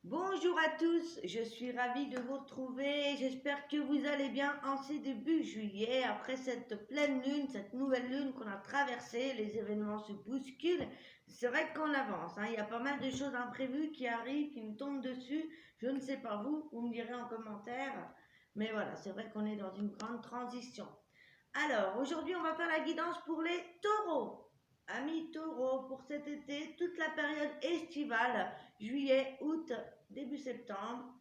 Bonjour à tous, je suis ravie de vous retrouver. J'espère que vous allez bien en ces débuts juillet. Après cette pleine lune, cette nouvelle lune qu'on a traversée, les événements se bousculent. C'est vrai qu'on avance, hein. Il y a pas mal de choses imprévues qui arrivent, qui nous tombent dessus. Je ne sais pas vous me direz en commentaire. Mais voilà, c'est vrai qu'on est dans une grande transition. Alors, aujourd'hui, on va faire la guidance pour les taureaux. Amis taureaux, pour cet été, toute la période estivale, juillet, août, début septembre.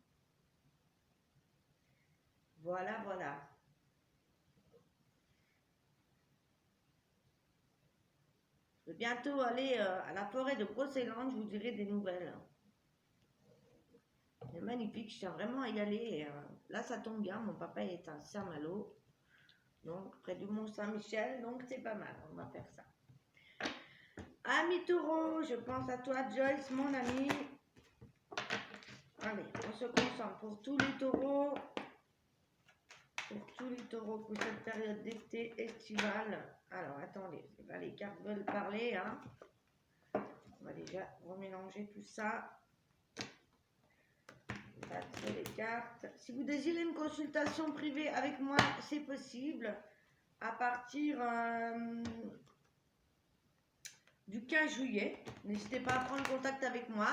Voilà, voilà. Je vais bientôt aller à la forêt de Brocéliande, je vous dirai des nouvelles. C'est magnifique, je tiens vraiment à y aller. Et, là, ça tombe bien, mon papa est à Saint-Malo, donc près du Mont-Saint-Michel, donc c'est pas mal, on va faire ça. Amis taureaux, je pense à toi Joyce, mon ami. Allez, on se concentre pour tous les taureaux. Pour cette période d'été estivale. Alors, attendez, là, les cartes veulent parler. Hein. On va déjà remélanger tout ça. Battre les cartes. Si vous désirez une consultation privée avec moi, c'est possible. À partir du 15 juillet. N'hésitez pas à prendre contact avec moi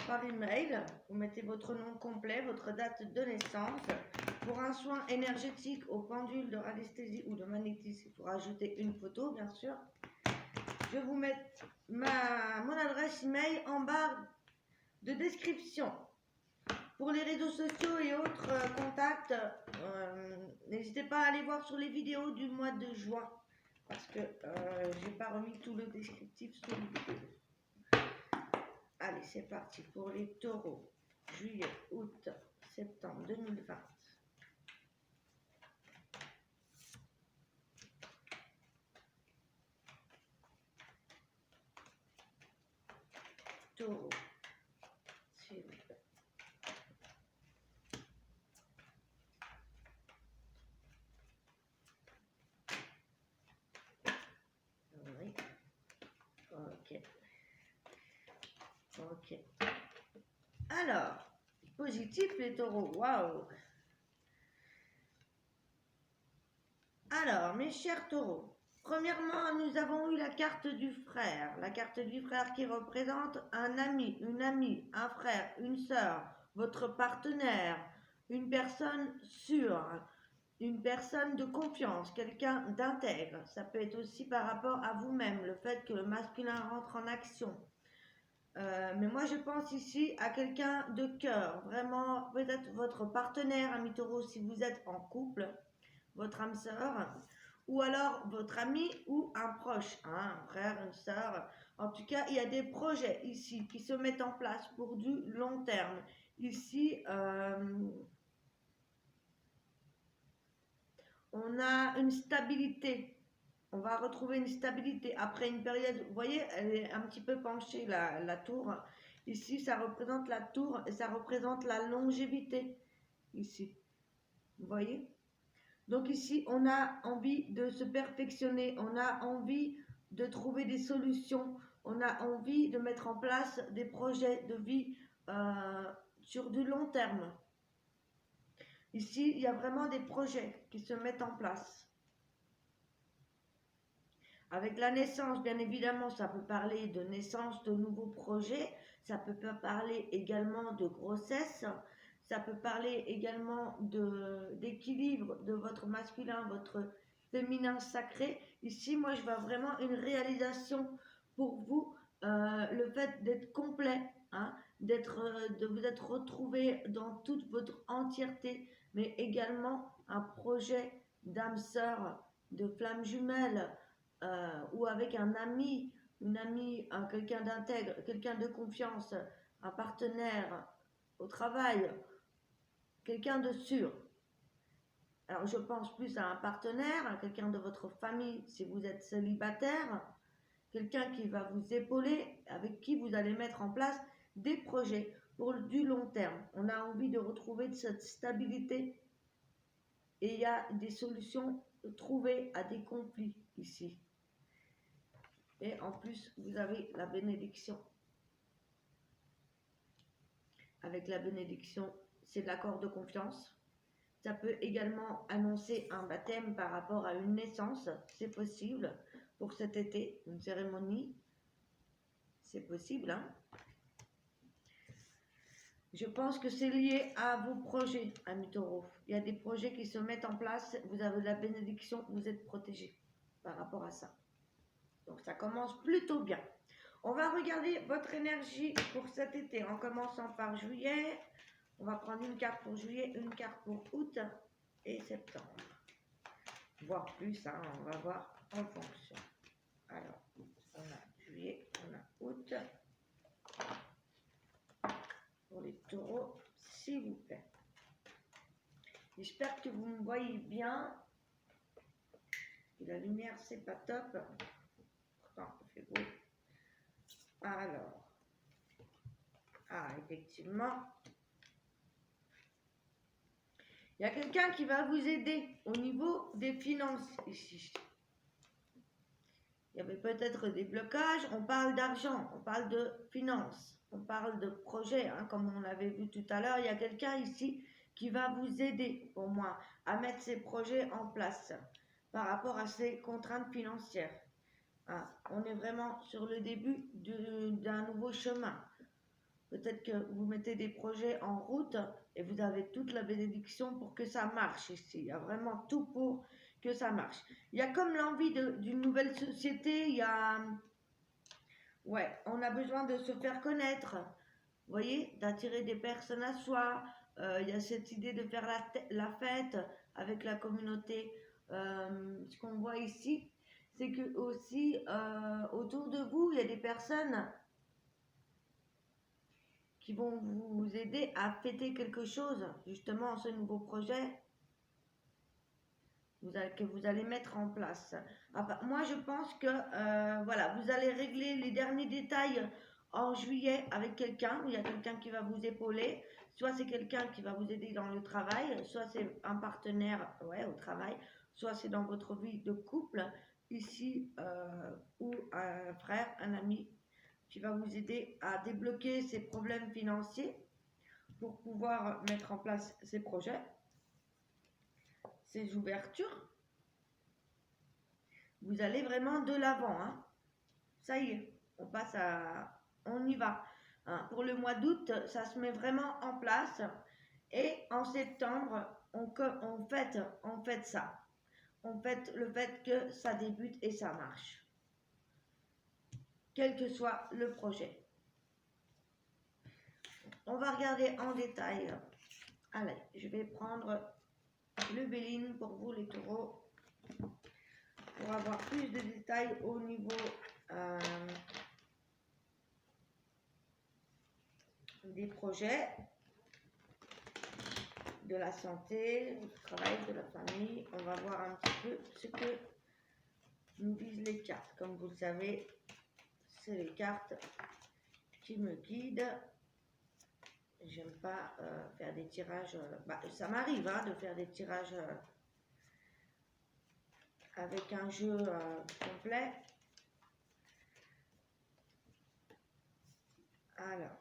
par email. Vous mettez votre nom complet, votre date de naissance. Pour un soin énergétique au pendule de radiesthésie ou de magnétisme, il faut rajouter une photo, bien sûr. Je vais vous mettre mon adresse email en barre de description. Pour les réseaux sociaux et autres contacts, n'hésitez pas à aller voir sur les vidéos du mois de juin. Parce que je n'ai pas remis tout le descriptif sur les vidéos. Allez, c'est parti pour les taureaux. Juillet, août, septembre 2020. Taureau, s'il vous plaît. Oui. Ok. Ok. Alors, positif les taureaux. Waouh. Alors, mes chers taureaux, premièrement, nous avons eu la carte du frère. La carte du frère qui représente un ami, une amie, un frère, une sœur, votre partenaire, une personne sûre, une personne de confiance, quelqu'un d'intègre. Ça peut être aussi par rapport à vous-même, le fait que le masculin rentre en action. Mais moi, je pense ici à quelqu'un de cœur, vraiment, peut-être votre partenaire, ami taureau, si vous êtes en couple, votre âme sœur, ou alors votre ami ou un proche, hein, un frère, une sœur. En tout cas, il y a des projets ici qui se mettent en place pour du long terme. Ici, on a une stabilité. On va retrouver une stabilité après une période. Vous voyez, elle est un petit peu penchée, la tour. Ici, ça représente la tour et ça représente la longévité. Ici, vous voyez. Donc ici, on a envie de se perfectionner, on a envie de trouver des solutions, on a envie de mettre en place des projets de vie sur du long terme. Ici, il y a vraiment des projets qui se mettent en place. Avec la naissance, bien évidemment, ça peut parler de naissance de nouveaux projets, ça peut parler également de grossesse, ça peut parler également d'équilibre de votre masculin, votre féminin sacré. Ici, moi, je vois vraiment une réalisation pour vous, le fait d'être complet, hein, de vous être retrouvé dans toute votre entièreté, mais également un projet d'âme sœur, de flamme jumelle, ou avec un ami, une amie, quelqu'un d'intègre, quelqu'un de confiance, un partenaire au travail, quelqu'un de sûr. Alors je pense plus à un partenaire, à quelqu'un de votre famille si vous êtes célibataire, quelqu'un qui va vous épauler, avec qui vous allez mettre en place des projets pour du long terme. On a envie de retrouver cette stabilité et il y a des solutions trouvées à des conflits ici. Et en plus, vous avez la bénédiction. avec la bénédiction, c'est de l'accord de confiance. Ça peut également annoncer un baptême par rapport à une naissance, c'est possible pour cet été, une cérémonie, c'est possible. Hein. Je pense que c'est lié à vos projets, amis taureaux. Il y a des projets qui se mettent en place, vous avez la bénédiction, vous êtes protégés par rapport à ça. Donc ça commence plutôt bien. On va regarder votre énergie pour cet été en commençant par juillet. On va prendre une carte pour juillet, une carte pour août et septembre. Voire plus, hein, on va voir en fonction. Alors, on a juillet, on a août. Pour les taureaux, s'il vous plaît. J'espère que vous me voyez bien. Et la lumière, c'est pas top. Pourtant, il fait beau. Alors, effectivement, il y a quelqu'un qui va vous aider au niveau des finances ici. Il y avait peut-être des blocages. On parle d'argent, on parle de finances, on parle de projet, hein, comme on l'avait vu tout à l'heure. Il y a quelqu'un ici qui va vous aider, pour moi, à mettre ces projets en place par rapport à ces contraintes financières. Hein, on est vraiment sur le début d'un nouveau chemin. Peut-être que vous mettez des projets en route et vous avez toute la bénédiction pour que ça marche ici. Il y a vraiment tout pour que ça marche. Il y a comme l'envie d'une nouvelle société. Il y a... Ouais, on a besoin de se faire connaître. Vous voyez, d'attirer des personnes à soi. Il y a cette idée de faire la fête avec la communauté. Ce qu'on voit ici, c'est que aussi autour de vous, il y a des personnes qui vont vous aider à fêter quelque chose, justement, ce nouveau projet que vous allez mettre en place. Enfin, moi, je pense que voilà, vous allez régler les derniers détails en juillet avec quelqu'un. Il y a quelqu'un qui va vous épauler. Soit c'est quelqu'un qui va vous aider dans le travail, soit c'est un partenaire au travail, soit c'est dans votre vie de couple, ici, ou un frère, un ami qui va vous aider à débloquer ces problèmes financiers pour pouvoir mettre en place ces projets, ces ouvertures. Vous allez vraiment de l'avant. Hein. Ça y est, on y va. Hein. Pour le mois d'août, ça se met vraiment en place. Et en septembre, on fête ça. On fête le fait que ça débute et ça marche. Quel que soit le projet. On va regarder en détail. Allez, je vais prendre le Béline pour vous les taureaux. Pour avoir plus de détails au niveau des projets, de la santé, du travail, de la famille. On va voir un petit peu ce que nous disent les cartes. Comme vous le savez, c'est les cartes qui me guident. J'aime pas faire des tirages. Ça m'arrive de faire des tirages avec un jeu complet. Alors.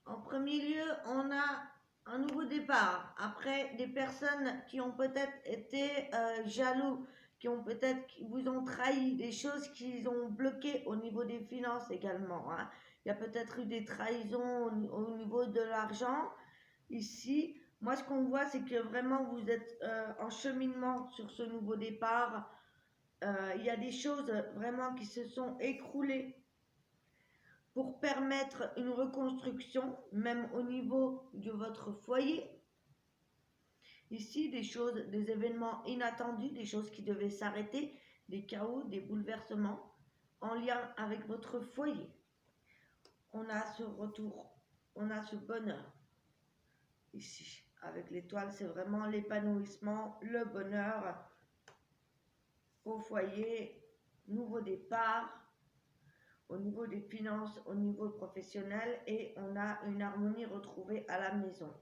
En premier lieu, on a un nouveau départ. Après, des personnes qui ont peut-être été jaloux, qui vous ont trahi, des choses qu'ils ont bloquées au niveau des finances également. Hein. Il y a peut-être eu des trahisons au niveau de l'argent. Ici, moi, ce qu'on voit, c'est que vraiment, vous êtes en cheminement sur ce nouveau départ. Il y a des choses vraiment qui se sont écroulées pour permettre une reconstruction, même au niveau de votre foyer. Ici, des événements inattendus, des choses qui devaient s'arrêter, des chaos, des bouleversements en lien avec votre foyer. On a ce retour, on a ce bonheur ici. Avec l'étoile, c'est vraiment l'épanouissement, le bonheur au foyer, nouveau départ, au niveau des finances, au niveau professionnel, et on a une harmonie retrouvée à la maison.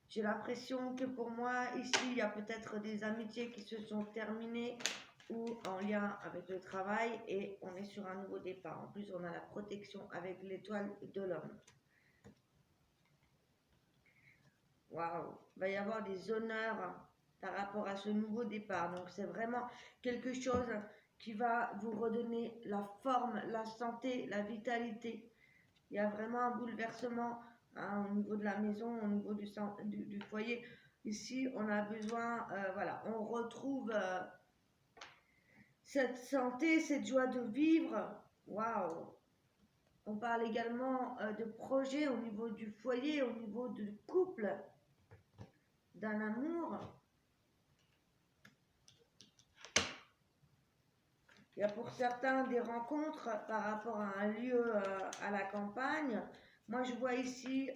J'ai l'impression que pour moi, ici, il y a peut-être des amitiés qui se sont terminées ou en lien avec le travail et on est sur un nouveau départ. En plus, on a la protection avec l'étoile de l'homme. Waouh, il va y avoir des honneurs par rapport à ce nouveau départ. Donc, c'est vraiment quelque chose qui va vous redonner la forme, la santé, la vitalité. Il y a vraiment un bouleversement hein, au niveau de la maison, au niveau du foyer. Ici, on a besoin, voilà, on retrouve cette santé, cette joie de vivre. Waouh! On parle également de projets au niveau du foyer, au niveau du couple, d'un amour. Il y a pour certains des rencontres par rapport à un lieu à la campagne. Moi, je vois ici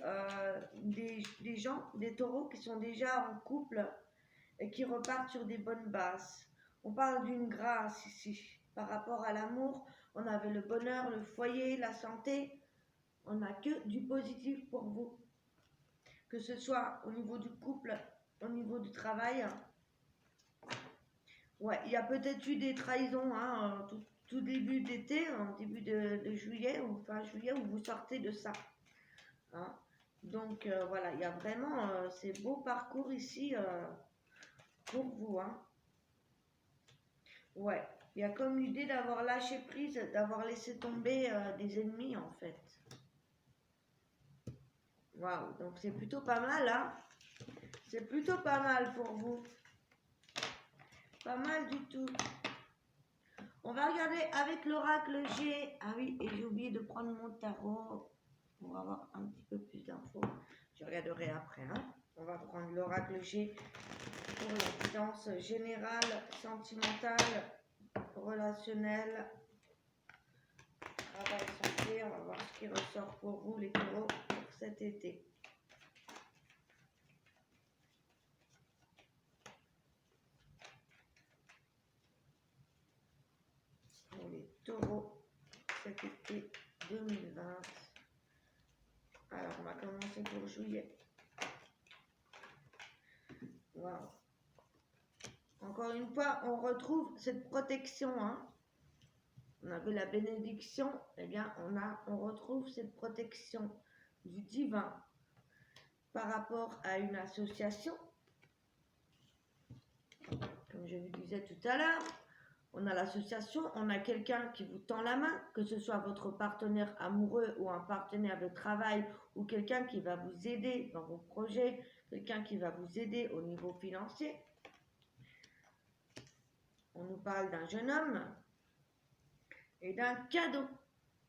des gens, des taureaux qui sont déjà en couple et qui repartent sur des bonnes bases. On parle d'une grâce ici. Par rapport à l'amour, on avait le bonheur, le foyer, la santé. On n'a que du positif pour vous. Que ce soit au niveau du couple, au niveau du travail. Ouais, il y a peut-être eu des trahisons hein, tout début d'été, en début de juillet ou fin juillet, où vous sortez de ça. Hein. Donc voilà, il y a vraiment ces beaux parcours ici pour vous. Hein. Ouais, il y a comme l'idée d'avoir lâché prise, d'avoir laissé tomber des ennemis en fait. Waouh, donc c'est plutôt pas mal, hein. C'est plutôt pas mal pour vous. Pas mal du tout. On va regarder avec l'oracle G. Ah oui, et j'ai oublié de prendre mon tarot pour avoir un petit peu plus d'infos. Je regarderai après. Hein. On va prendre l'oracle G pour la guidance générale, sentimentale, relationnelle, travail santé. On va voir ce qui ressort pour vous, les taureaux, pour cet été. Pour les taureaux, cet été 2020. Alors, on va commencer pour juillet. Wow. Encore une fois, on retrouve cette protection. Hein. On avait la bénédiction, eh bien, on retrouve cette protection du divin par rapport à une association. Comme je vous disais tout à l'heure, on a l'association, on a quelqu'un qui vous tend la main, que ce soit votre partenaire amoureux ou un partenaire de travail ou quelqu'un qui va vous aider dans vos projets, quelqu'un qui va vous aider au niveau financier. On nous parle d'un jeune homme et d'un cadeau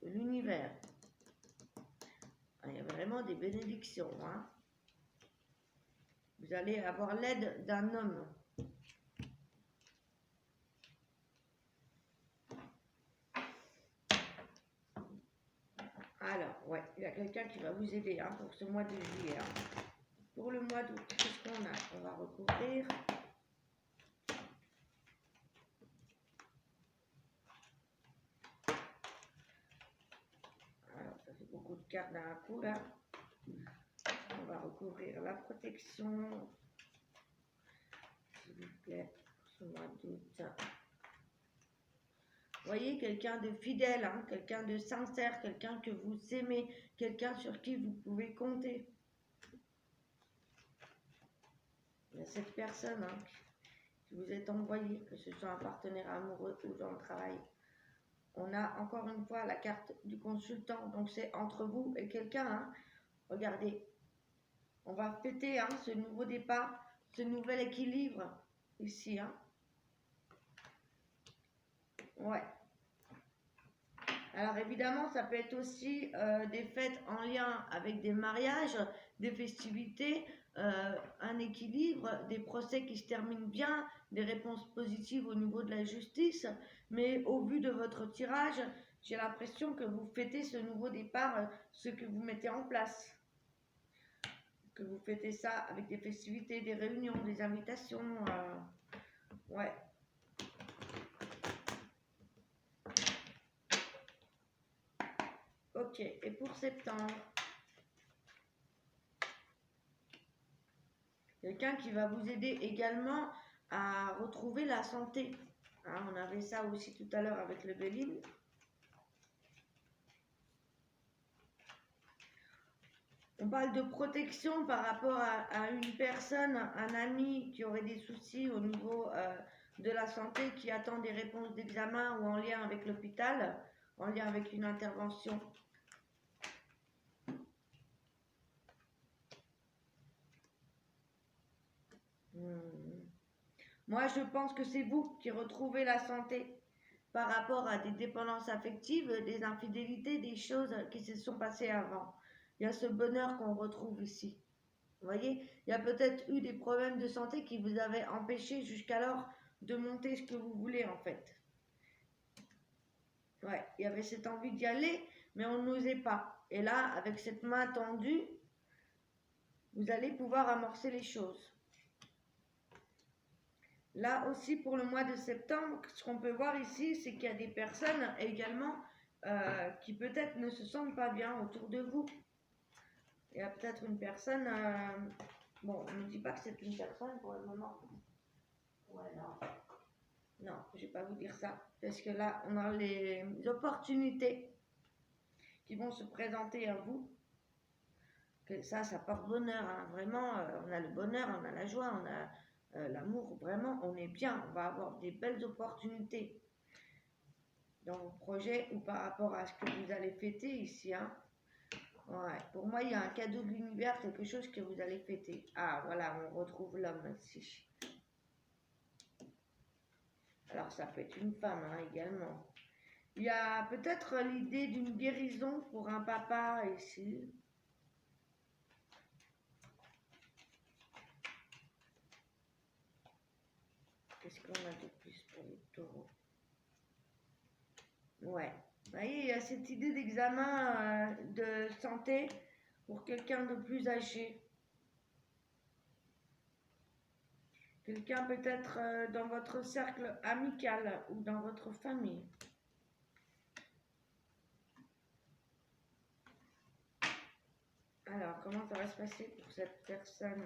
de l'univers. Il y a vraiment des bénédictions. Hein. Vous allez avoir l'aide d'un homme. Alors, ouais, il y a quelqu'un qui va vous aider hein, pour ce mois de juillet. Hein. Pour le mois d'août, qu'est-ce qu'on a? On va recouvrir. Alors, ça fait beaucoup de cartes d'un coup là. On va recouvrir la protection. S'il vous plaît, pour ce mois d'août. Vous voyez, quelqu'un de fidèle, hein, quelqu'un de sincère, quelqu'un que vous aimez, quelqu'un sur qui vous pouvez compter. Il y a cette personne hein, qui vous est envoyée, que ce soit un partenaire amoureux ou dans le travail. On a encore une fois la carte du consultant, donc c'est entre vous et quelqu'un. Hein. Regardez, on va fêter hein, ce nouveau départ, ce nouvel équilibre ici. Hein. Ouais. Alors évidemment, ça peut être aussi des fêtes en lien avec des mariages, des festivités, un équilibre, des procès qui se terminent bien, des réponses positives au niveau de la justice. Mais au vu de votre tirage, j'ai l'impression que vous fêtez ce nouveau départ, ce que vous mettez en place. Que vous fêtez ça avec des festivités, des réunions, des invitations. Ouais. Ok, et pour septembre Quelqu'un qui va vous aider également à retrouver la santé. Hein, on avait ça aussi tout à l'heure avec le Béline. On parle de protection par rapport à une personne, un ami qui aurait des soucis au niveau de la santé, qui attend des réponses d'examen ou en lien avec l'hôpital, en lien avec une intervention. Moi, je pense que c'est vous qui retrouvez la santé par rapport à des dépendances affectives, des infidélités, des choses qui se sont passées avant. Il y a ce bonheur qu'on retrouve ici. Vous voyez, il y a peut-être eu des problèmes de santé qui vous avaient empêché jusqu'alors de monter ce que vous voulez en fait. Ouais, il y avait cette envie d'y aller, mais on n'osait pas. Et là, avec cette main tendue, vous allez pouvoir amorcer les choses. Là aussi, pour le mois de septembre, ce qu'on peut voir ici, c'est qu'il y a des personnes également qui peut-être ne se sentent pas bien autour de vous. Il y a peut-être une personne, bon, on ne dit pas que c'est une personne pour le moment. Ouais, non. Non, je ne vais pas vous dire ça. Parce que là, on a les opportunités qui vont se présenter à vous. Que ça porte bonheur. Hein. Vraiment, on a le bonheur, on a la joie, on a l'amour. Vraiment, on est bien. On va avoir des belles opportunités dans vos projets ou par rapport à ce que vous allez fêter ici. Hein. Ouais. Pour moi, il y a un cadeau de l'univers, quelque chose que vous allez fêter. Ah, voilà, on retrouve l'homme ici. Alors, ça peut être une femme hein, également. Il y a peut-être l'idée d'une guérison pour un papa ici. Qu'est-ce qu'on a de plus pour les taureaux? Ouais. Vous voyez, il y a cette idée d'examen de santé pour quelqu'un de plus âgé. Quelqu'un peut-être dans votre cercle amical ou dans votre famille. Alors, comment ça va se passer pour cette personne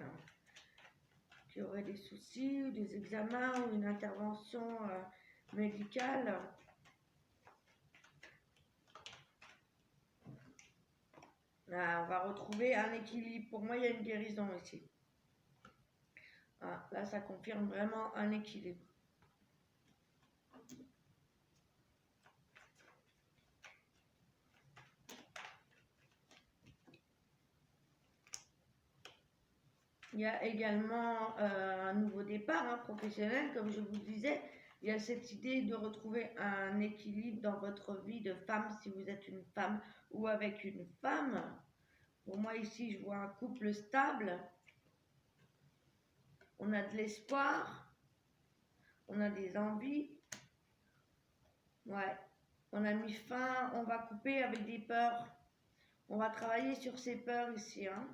qui aurait des soucis ou des examens ou une intervention médicale? Ah, on va retrouver un équilibre. Pour moi, il y a une guérison ici. Ah, là, ça confirme vraiment un équilibre. Il y a également un nouveau départ hein, professionnel, comme je vous disais. Il y a cette idée de retrouver un équilibre dans votre vie de femme, si vous êtes une femme ou avec une femme. Pour moi, ici, je vois un couple stable. On a de l'espoir. On a des envies. Ouais. On a mis fin, on va couper avec des peurs. On va travailler sur ces peurs ici. Hein.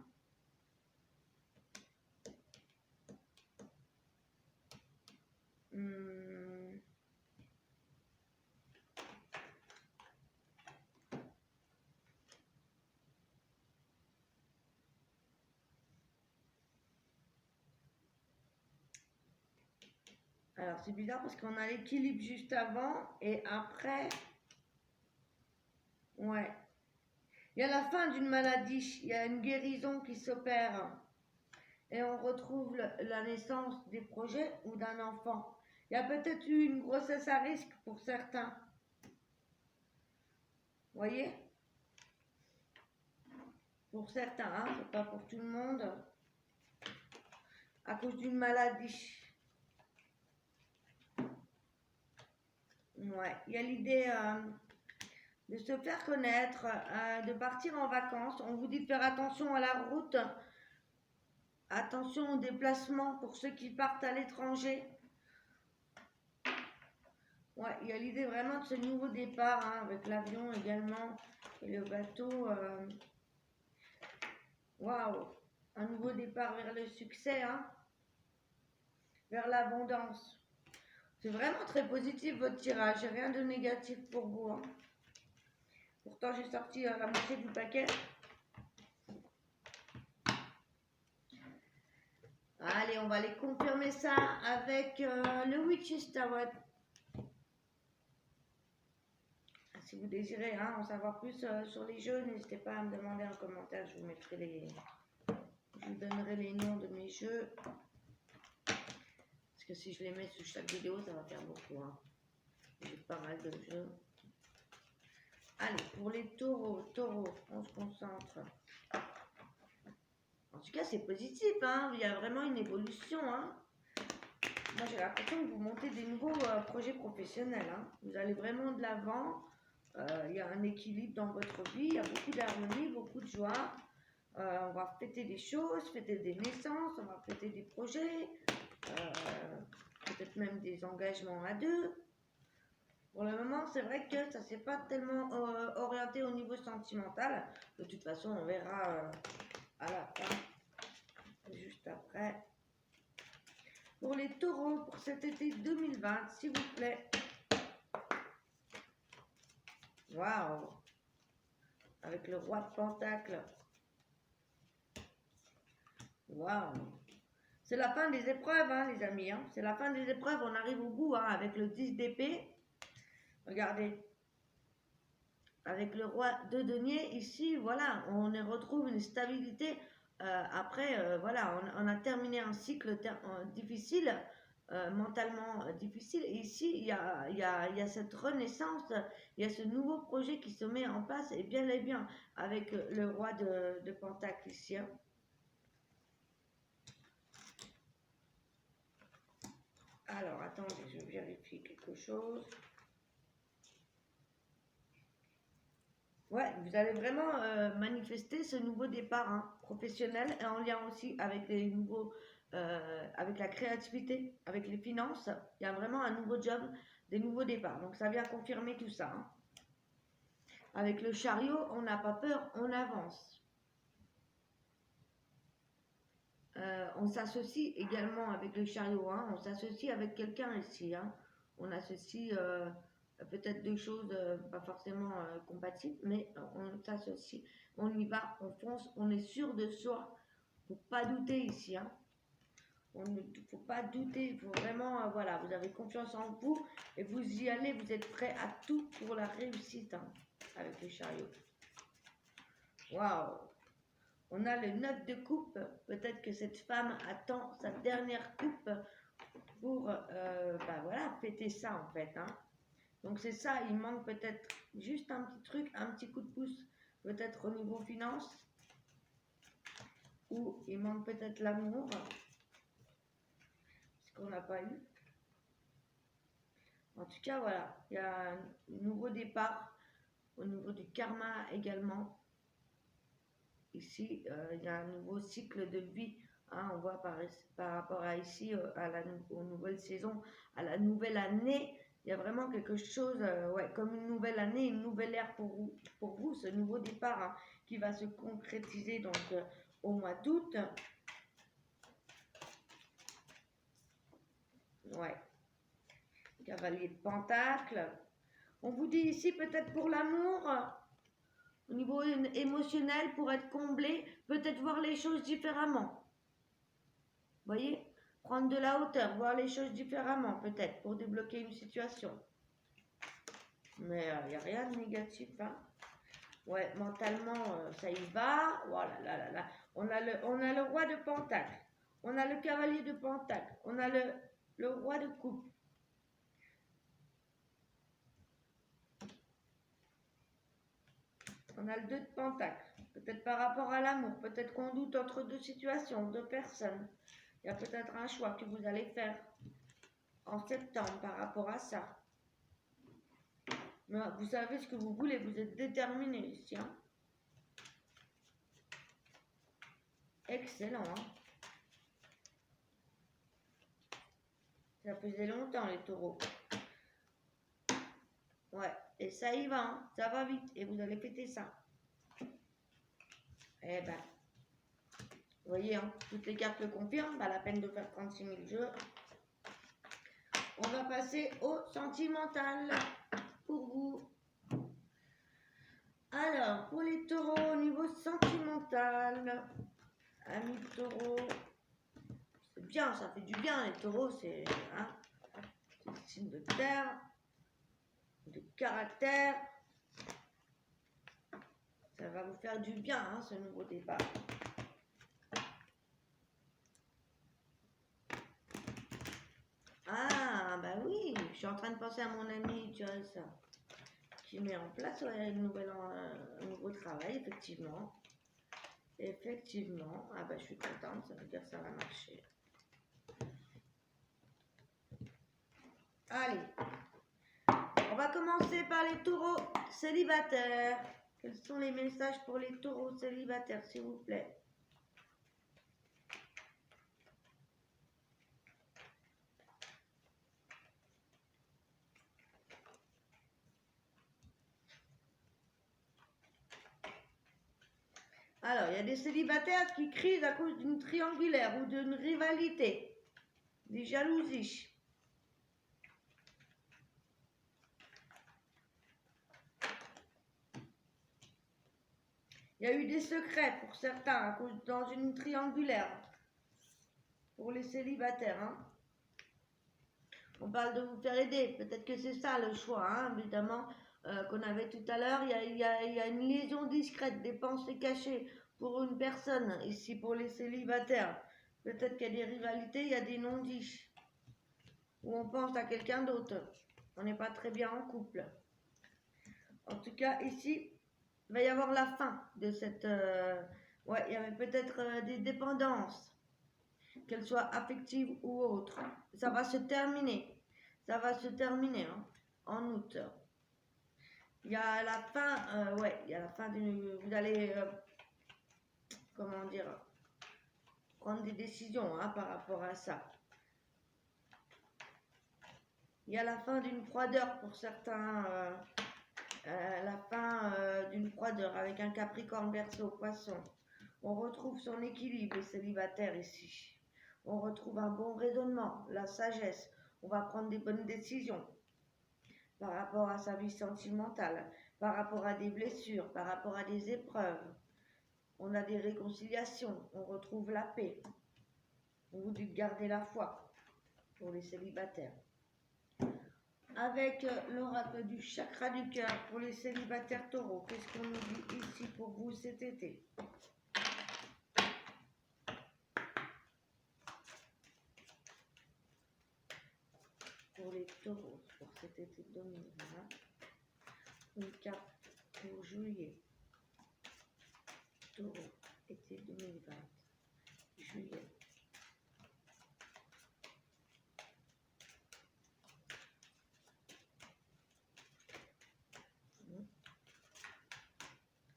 Alors c'est bizarre parce qu'on a l'équilibre juste avant et après, ouais. Il y a la fin d'une maladie, il y a une guérison qui s'opère et on retrouve la naissance des projets ou d'un enfant. Il y a peut-être eu une grossesse à risque pour certains. Vous voyez? Pour certains, hein, c'est pas pour tout le monde. À cause d'une maladie. Ouais, il y a l'idée de se faire connaître, de partir en vacances. On vous dit de faire attention à la route, attention aux déplacements pour ceux qui partent à l'étranger. Ouais, il y a l'idée vraiment de ce nouveau départ hein, avec l'avion également et le bateau. Waouh, un nouveau départ vers le succès, hein, vers l'abondance. C'est vraiment très positif votre tirage, rien de négatif pour vous. Hein. Pourtant, j'ai sorti la moitié du paquet. Allez, on va aller confirmer ça avec le Witch's Tower. Si vous désirez en savoir plus sur les jeux, n'hésitez pas à me demander en commentaire. Je vous donnerai les noms de mes jeux. Parce que si je les mets sous chaque vidéo, ça va faire beaucoup. J'ai pas mal de jeux. Allez, pour les taureaux, on se concentre. En tout cas, c'est positif, il y a vraiment une évolution. Moi, j'ai l'impression que vous montez des nouveaux projets professionnels. Vous allez vraiment de l'avant. Il y a un équilibre dans votre vie, il y a beaucoup d'harmonie, beaucoup de joie. On va fêter des choses, fêter des naissances, on va fêter des projets, peut-être même des engagements à deux. Pour le moment, c'est vrai que ça ne s'est pas tellement orienté au niveau sentimental. De toute façon, on verra à la fin, juste après. Pour les taureaux, pour cet été 2020, s'il vous plaît. Waouh! Avec le roi de Pentacle. Waouh! C'est la fin des épreuves, les amis. C'est la fin des épreuves. On arrive au bout avec le 10 d'épée. Regardez. Avec le roi de denier, ici, voilà, on y retrouve une stabilité. Après, voilà, on a terminé un cycle difficile, mentalement difficile. Et ici, il y a cette renaissance, il y a ce nouveau projet qui se met en place, et bien avec le roi de Pentacle ici. Alors, attendez, je vérifie quelque chose. Ouais, vous allez vraiment manifester ce nouveau départ professionnel et en lien aussi avec les nouveaux, avec la créativité, avec les finances. Il y a vraiment un nouveau job, des nouveaux départs. Donc ça vient confirmer tout ça. Avec le chariot, on n'a pas peur, on avance. On s'associe également avec le chariot. On s'associe avec quelqu'un ici. On associe peut-être deux choses pas forcément compatibles, mais on s'associe, on y va, on fonce, on est sûr de soi. Il ne faut pas douter ici. Il ne faut pas douter, il faut vraiment, voilà, vous avez confiance en vous et vous y allez, vous êtes prêt à tout pour la réussite avec le chariot. Waouh! On a le 9 de coupe, peut-être que cette femme attend sa dernière coupe pour voilà, fêter ça en fait. Donc c'est ça, il manque peut-être juste un petit truc, un petit coup de pouce, peut-être au niveau finance, ou il manque peut-être l'amour, ce qu'on n'a pas eu. En tout cas, voilà, il y a un nouveau départ au niveau du karma également. Ici, il y a un nouveau cycle de vie. On voit par rapport à ici, aux nouvelles saisons, à la nouvelle année. Il y a vraiment quelque chose, comme une nouvelle année, une nouvelle ère pour vous, ce nouveau départ qui va se concrétiser donc au mois d'août. Ouais. Cavalier de Pentacle. On vous dit ici peut-être pour l'amour, au niveau émotionnel, pour être comblé, peut-être voir les choses différemment. Vous voyez? Prendre de la hauteur, voir les choses différemment, peut-être, pour débloquer une situation. Mais il n'y a rien de négatif. Ouais, mentalement, ça y va. Voilà, là. On a le roi de Pentacle. On a le cavalier de Pentacle. On a le roi de coupe. On a le 2 de Pentacle. Peut-être par rapport à l'amour. Peut-être qu'on doute entre deux situations, deux personnes. Il y a peut-être un choix que vous allez faire en septembre par rapport à ça. Mais vous savez ce que vous voulez. Vous êtes déterminé ici. Excellent. Ça faisait longtemps les taureaux. Ouais, et ça y va, ça va vite, et vous allez fêter ça. Eh ben, vous voyez, toutes les cartes le confirment, pas la peine de faire 36 000 jeux. On va passer au sentimental pour vous. Alors, pour les taureaux, au niveau sentimental, amis taureaux, bien, ça fait du bien. Les taureaux, c'est le signe de terre, de caractère. Ça va vous faire du bien, hein, ce nouveau départ. Ah, bah oui, je suis en train de penser à mon ami Joyce, qui met en place un nouveau travail, effectivement. Effectivement. Ah, bah je suis contente, ça veut dire que ça va marcher. Allez, on va commencer par les taureaux célibataires. Quels sont les messages pour les taureaux célibataires, s'il vous plaît? Alors, il y a des célibataires qui crient à cause d'une triangulaire ou d'une rivalité, des jalousies. Il y a eu des secrets pour certains dans une triangulaire. Pour les célibataires. Hein. On parle de vous faire aider. Peut-être que c'est ça le choix, hein, évidemment, qu'on avait tout à l'heure. Il y a une liaison discrète, des pensées cachées pour une personne. Ici, pour les célibataires. Peut-être qu'il y a des rivalités, il y a des non-dits. Où on pense à quelqu'un d'autre. On n'est pas très bien en couple. En tout cas, ici, il va y avoir la fin de cette... ouais, il y avait peut-être des dépendances, qu'elles soient affectives ou autres. Ça va se terminer. Ça va se terminer hein, en août. Il y a la fin, ouais, il y a la fin d'une... Vous allez, comment dire, prendre des décisions hein, par rapport à ça. Il y a la fin d'une froideur pour certains... la fin d'une froideur avec un Capricorne, Verseau, Poisson. On retrouve son équilibre, les célibataires ici. On retrouve un bon raisonnement, la sagesse. On va prendre des bonnes décisions par rapport à sa vie sentimentale, par rapport à des blessures, par rapport à des épreuves. On a des réconciliations, on retrouve la paix. On vous dit de garder la foi pour les célibataires. Avec l'oracle du chakra du cœur pour les célibataires taureaux. Qu'est-ce qu'on nous dit ici pour vous cet été? Pour les taureaux, pour cet été 2020. Une carte pour juillet. Taureau, été 2020. Juillet.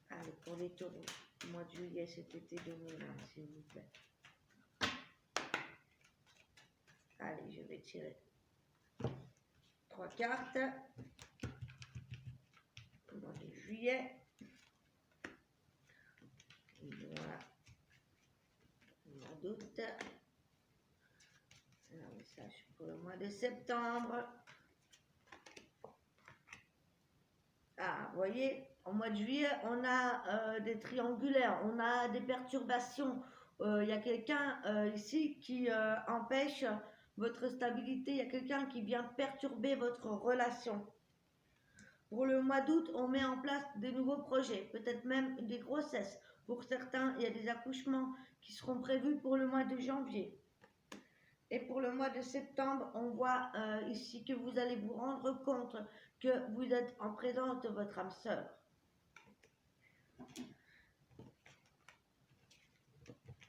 Allez, pour les taureaux, mois de juillet, cet été 2020, s'il vous plaît. Allez, je vais tirer 3 cartes. Au mois de juillet. Voilà. Au mois d'août. Un message pour le mois de septembre. Ah, vous voyez, au mois de juillet, on a des triangulaires, on a des perturbations. Il y a quelqu'un ici qui empêche votre stabilité. Il y a quelqu'un qui vient perturber votre relation. Pour le mois d'août, on met en place des nouveaux projets, peut-être même des grossesses. Pour certains, il y a des accouchements qui seront prévus pour le mois de janvier. Et pour le mois de septembre, on voit ici que vous allez vous rendre compte que vous êtes en présence de votre âme sœur.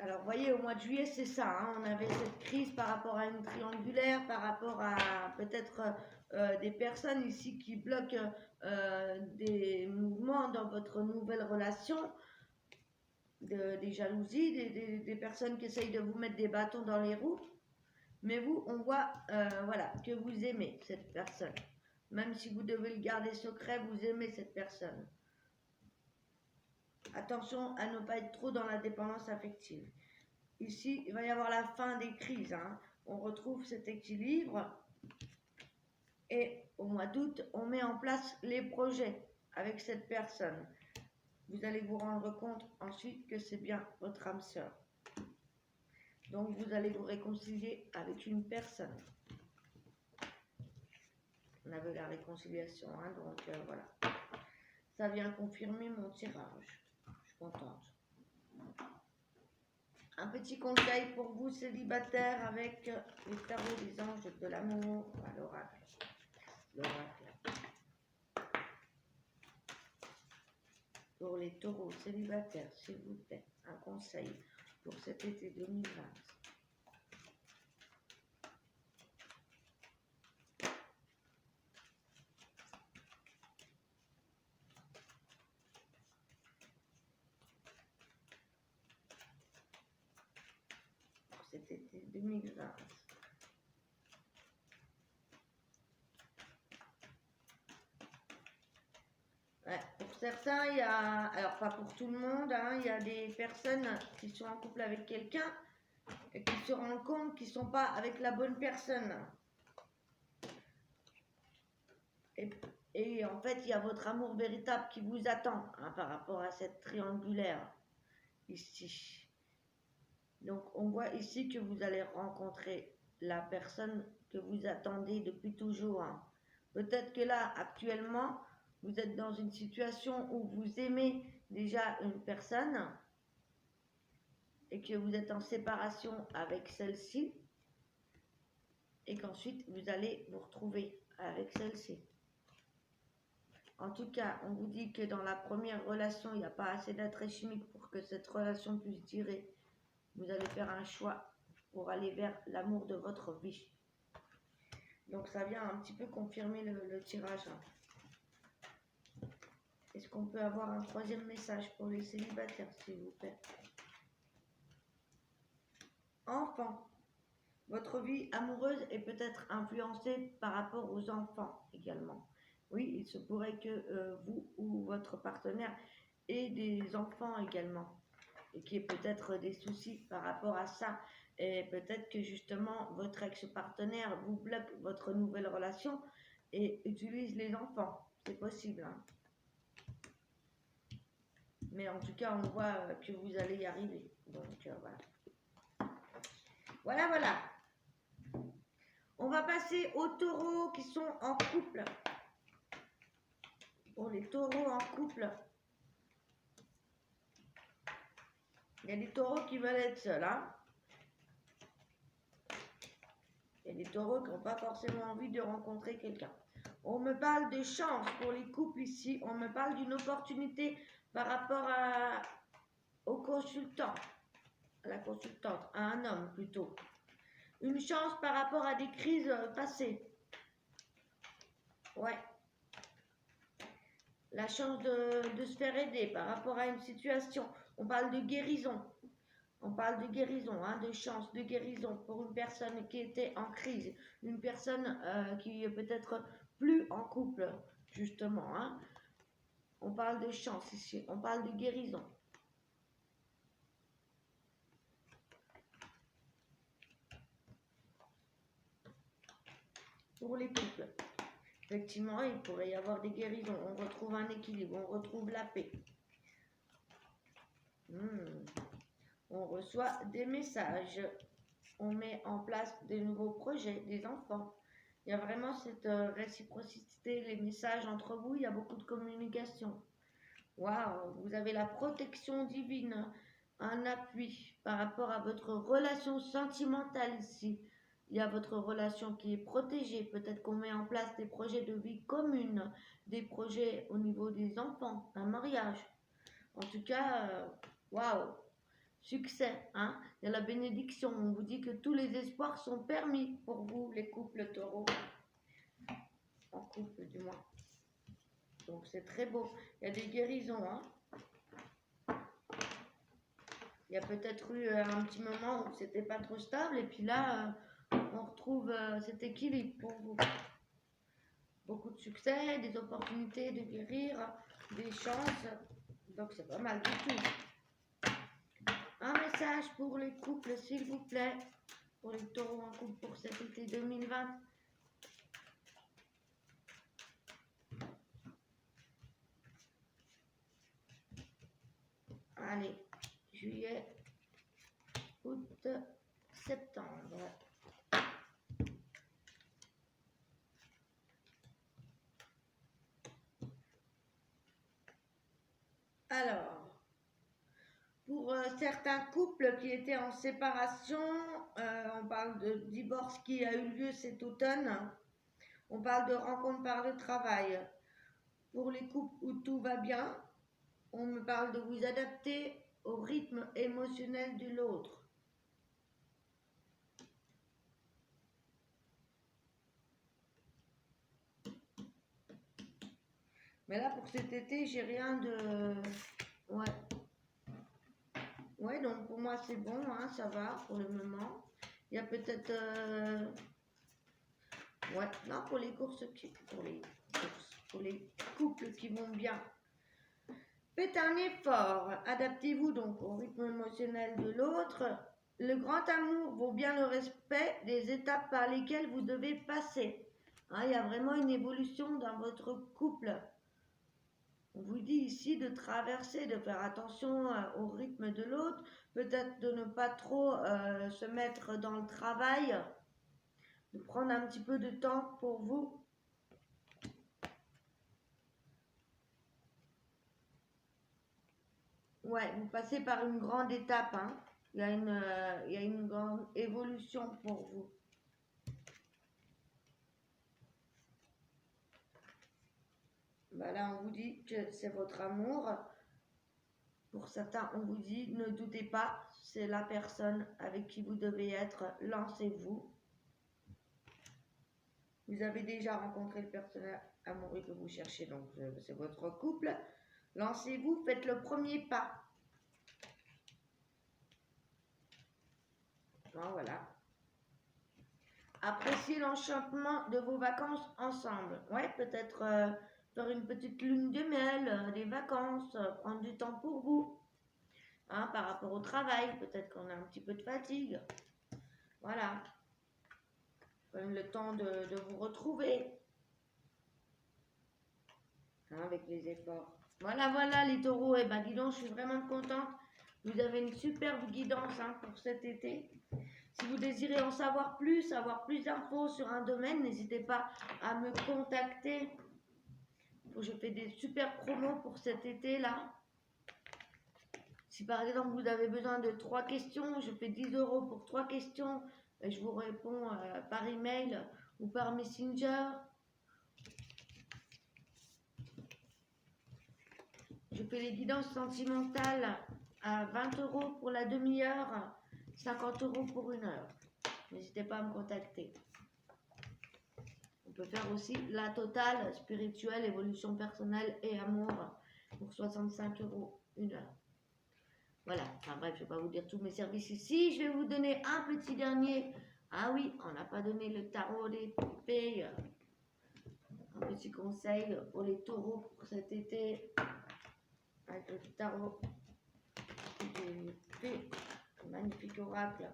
Alors, vous voyez, au mois de juillet, c'est ça. Hein, on avait cette crise par rapport à une triangulaire, par rapport à peut-être des personnes ici qui bloquent des mouvements dans votre nouvelle relation, des jalousies, des personnes qui essayent de vous mettre des bâtons dans les roues. Mais vous, on voit voilà, que vous aimez cette personne. Même si vous devez le garder secret, vous aimez cette personne. Attention à ne pas être trop dans la dépendance affective. Ici, il va y avoir la fin des crises. Hein. On retrouve cet équilibre. Et au mois d'août, on met en place les projets avec cette personne. Vous allez vous rendre compte ensuite que c'est bien votre âme sœur. Donc vous allez vous réconcilier avec une personne. On avait la réconciliation, hein, donc voilà. Ça vient confirmer mon tirage. Je suis contente. Un petit conseil pour vous célibataires avec les tarots des anges de l'amour à l'oracle. L'oracle. Pour les taureaux célibataires, s'il vous plaît, un conseil pour cet été 2020. Pour cet été 2020. Ouais, pour certains, il y a, alors pas pour tout le monde, hein, il y a des personnes qui sont en couple avec quelqu'un et qui se rendent compte qu'ils ne sont pas avec la bonne personne. Et en fait, il y a votre amour véritable qui vous attend, hein, par rapport à cette triangulaire ici. Donc, on voit ici que vous allez rencontrer la personne que vous attendez depuis toujours, hein. Peut-être que là, actuellement, vous êtes dans une situation où vous aimez déjà une personne et que vous êtes en séparation avec celle-ci et qu'ensuite vous allez vous retrouver avec celle-ci. En tout cas, on vous dit que dans la première relation, il n'y a pas assez d'attrait chimique pour que cette relation puisse durer. Vous allez faire un choix pour aller vers l'amour de votre vie. Donc ça vient un petit peu confirmer le tirage, hein. Est-ce qu'on peut avoir un troisième message pour les célibataires, s'il vous plaît? Enfants. Votre vie amoureuse est peut-être influencée par rapport aux enfants également. Oui, il se pourrait que vous ou votre partenaire ait des enfants également et qu'il y ait peut-être des soucis par rapport à ça. Et peut-être que justement votre ex-partenaire vous bloque votre nouvelle relation et utilise les enfants. C'est possible, hein. Mais en tout cas, on voit que vous allez y arriver. Donc voilà. Voilà, voilà. On va passer aux taureaux qui sont en couple. Pour les taureaux en couple, il y a des taureaux qui veulent être seuls, hein. Il y a des taureaux qui n'ont pas forcément envie de rencontrer quelqu'un. On me parle de chance pour les couples ici. On me parle d'une opportunité par rapport au consultant, à la consultante, à un homme plutôt. Une chance par rapport à des crises passées. Ouais. La chance de se faire aider par rapport à une situation. On parle de guérison. On parle de guérison, hein, de chance, de guérison pour une personne qui était en crise, une personne qui est peut-être plus en couple, justement, hein. On parle de chance ici, on parle de guérison. Pour les couples, effectivement, il pourrait y avoir des guérisons. On retrouve un équilibre, on retrouve la paix. On reçoit des messages. On met en place des nouveaux projets, des enfants. Il y a vraiment cette réciprocité, les messages entre vous, il y a beaucoup de communication. Waouh, vous avez la protection divine, un appui par rapport à votre relation sentimentale ici. Il y a votre relation qui est protégée. Peut-être qu'on met en place des projets de vie commune, des projets au niveau des enfants, un mariage. En tout cas, waouh, succès, hein. Il y a la bénédiction. On vous dit que tous les espoirs sont permis pour vous, les couples taureaux. En couple, du moins. Donc c'est très beau. Il y a des guérisons, hein. Il y a peut-être eu un petit moment où c'était pas trop stable et puis là, on retrouve cet équilibre pour vous. Beaucoup de succès, des opportunités de guérir, des chances. Donc c'est pas mal du tout. Un message pour les couples, s'il vous plaît, pour les taureaux en couple pour cet été 2020. Allez, juillet, août, septembre. Alors, pour certains couples qui étaient en séparation, on parle de divorce qui a eu lieu cet automne. On parle de rencontre par le travail. Pour les couples où tout va bien, on me parle de vous adapter au rythme émotionnel de l'autre. Mais là, pour cet été, j'ai rien de... Ouais. Ouais, donc pour moi, c'est bon, hein, ça va pour le moment. Il y a peut-être... Ouais, non, pour les courses, pour les couples qui vont bien. Faites un effort, adaptez-vous donc au rythme émotionnel de l'autre. Le grand amour vaut bien le respect des étapes par lesquelles vous devez passer. Hein, il y a vraiment une évolution dans votre couple. On vous dit ici de traverser, de faire attention au rythme de l'autre, peut-être de ne pas trop se mettre dans le travail, de prendre un petit peu de temps pour vous. Ouais, vous passez par une grande étape, hein. Il y a une grande évolution pour vous. Bah là, on vous dit que c'est votre amour. Pour certains, on vous dit ne doutez pas, c'est la personne avec qui vous devez être. Lancez-vous. Vous avez déjà rencontré le personnage amoureux que vous cherchez, donc c'est votre couple. Lancez-vous, faites le premier pas. Voilà. Appréciez l'enchantement de vos vacances ensemble. Ouais, peut-être faire une petite lune de miel, des vacances, prendre du temps pour vous. Hein, par rapport au travail, peut-être qu'on a un petit peu de fatigue. Voilà. Prendre le temps de vous retrouver. Hein, avec les efforts. Voilà les taureaux. Eh ben dis donc, je suis vraiment contente. Vous avez une superbe guidance hein, pour cet été. Si vous désirez en savoir plus, avoir plus d'infos sur un domaine, n'hésitez pas à me contacter. Je fais des super promos pour cet été-là. Si par exemple vous avez besoin de 3 questions, je fais 10 € pour 3 questions. Et je vous réponds par email ou par Messenger. Je fais les guidances sentimentales à 20 € pour la demi-heure, 50 € pour 1 heure. N'hésitez pas à me contacter. On peut faire aussi la totale spirituelle, évolution personnelle et amour pour 65 € 1 heure. Voilà, enfin bref, je ne vais pas vous dire tous mes services ici. Je vais vous donner un petit dernier. Ah oui, on n'a pas donné le tarot des payes. Un petit conseil pour les taureaux pour cet été. Avec le tarot des fées. Magnifique oracle.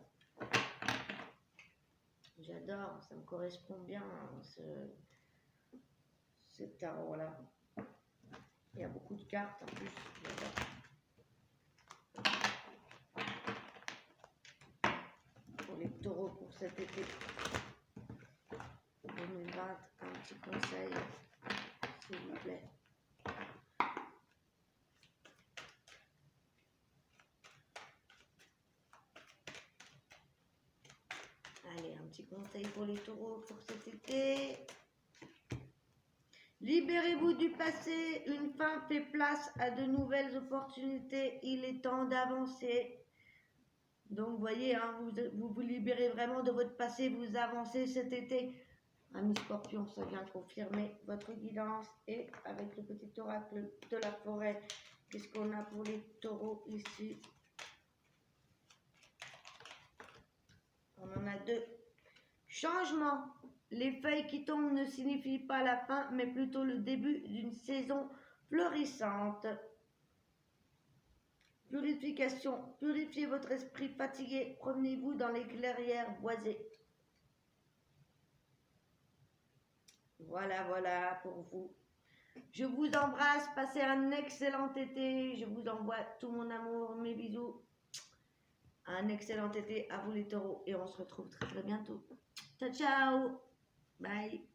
J'adore, ça me correspond bien ce tarot-là. Il y a beaucoup de cartes en plus. J'adore. Pour les taureaux pour cet été 2020, un petit conseil, s'il vous plaît. Allez, un petit conseil pour les taureaux pour cet été. Libérez-vous du passé, une fin fait place à de nouvelles opportunités, il est temps d'avancer. Donc, vous voyez, hein, vous libérez vraiment de votre passé, vous avancez cet été. Ami Scorpion, ça vient confirmer votre guidance. Et avec le petit oracle de la forêt, qu'est-ce qu'on a pour les taureaux ici? On en a 2. Changement. Les feuilles qui tombent ne signifient pas la fin, mais plutôt le début d'une saison florissante. Purification. Purifiez votre esprit fatigué. Promenez-vous dans les clairières boisées. Voilà pour vous. Je vous embrasse. Passez un excellent été. Je vous envoie tout mon amour, mes bisous. Un excellent été à vous les taureaux et on se retrouve très très bientôt. Ciao ciao. Bye.